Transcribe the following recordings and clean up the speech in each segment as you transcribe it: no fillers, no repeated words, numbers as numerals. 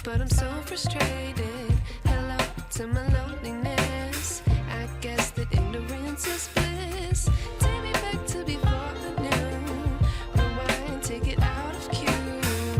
but I'm so frustrated. Hello to my loneliness. I guess that ignorance is bliss. Take me back to before I knew. Rewind, take it out of cue.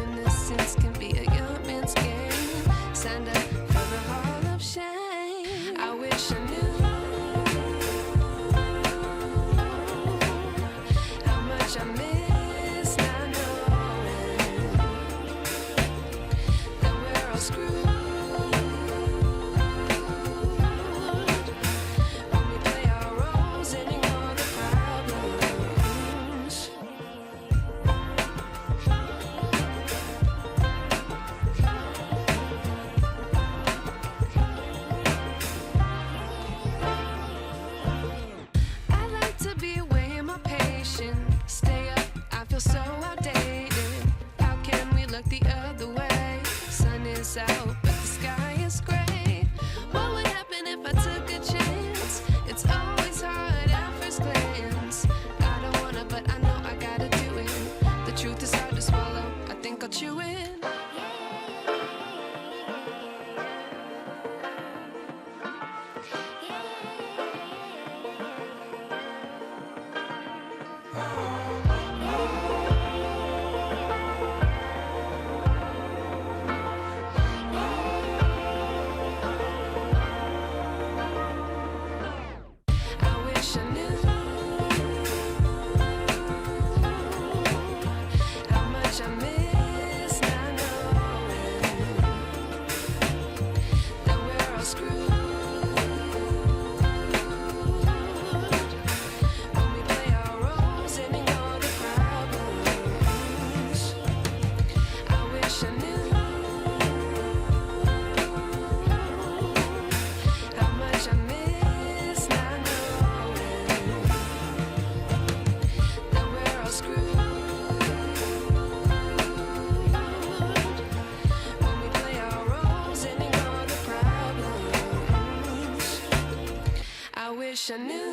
Innocence can be a young man's game. Signed up for the hall of shame. I wish I knew how much I miss not knowing that we're all screwed. When we play our roles and ignore the problems. I like to be away in my patience. Stay up, I feel so outdated. How can we look the other way? Sun is out, but the sky is gray. What would happen if I took a chance? It's always hard at first glance. I don't wanna, but I know I gotta do it. The truth is hard to swallow, I think I'll chew it. I wish I knew how much I miss not knowing that we're all screwed. When we play our roles and ignore the problems. I wish I knew how much I miss not knowing that we're all screwed. When we play our roles and ignore the problems. I wish I knew.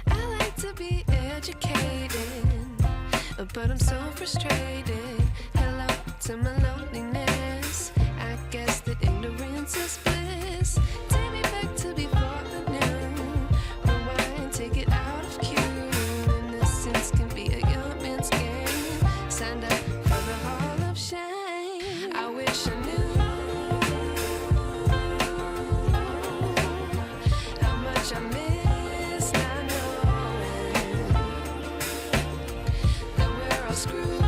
I like to be educated, but I'm so frustrated. Hello to my loneliness. I guess that ignorance is bliss. Take me back to before I knew. Rewind, take it out of cue. Innocence can be a young man's game. Signed up for the hall of shame. I wish I knew how much I miss not knowing that we're all screwed.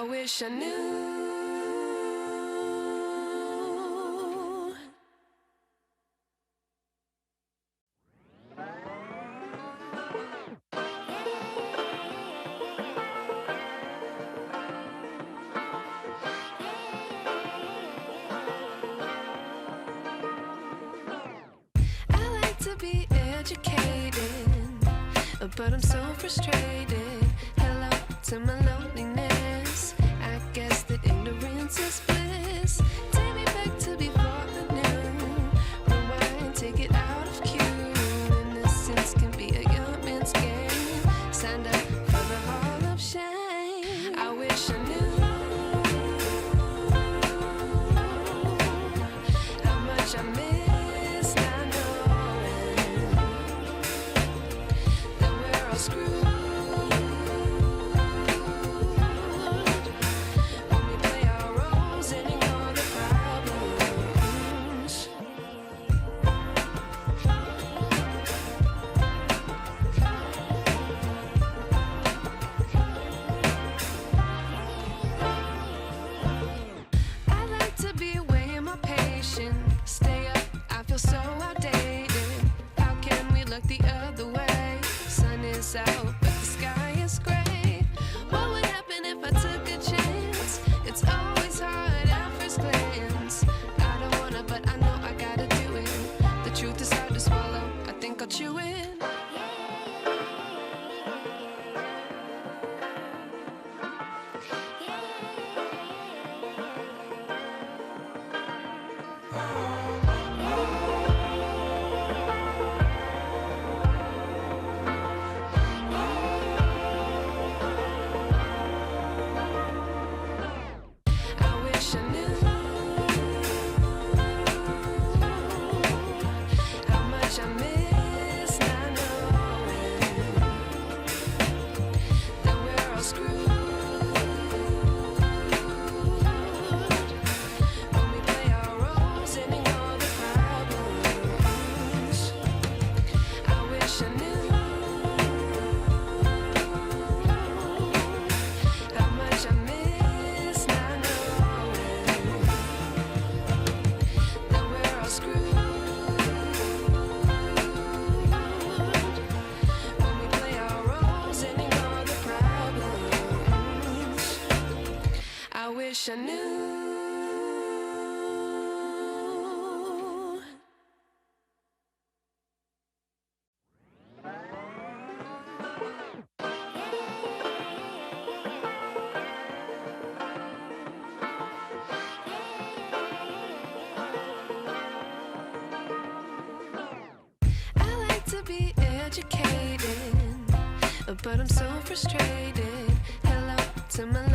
wish I knew. I like to be educated, but I'm so frustrated. Hello to my loneliness. I guess that ignorance is bliss. Take me back to before I knew. Rewind, take it out of cue. Innocence can be a young man's game. Signed up for the hall of shame. I wish I knew how much I miss not knowing that we're all screwed. Stay up, I feel so outdated. How can we look the other way? Sun is out, but the sky is gray. What would happen if I took a chance? It's always hard at first glance. I don't wanna, but I know I gotta do it. The truth is hard to swallow, I think I'll chew it. I wish I knew. I like to be educated, but I'm so frustrated. Hello to my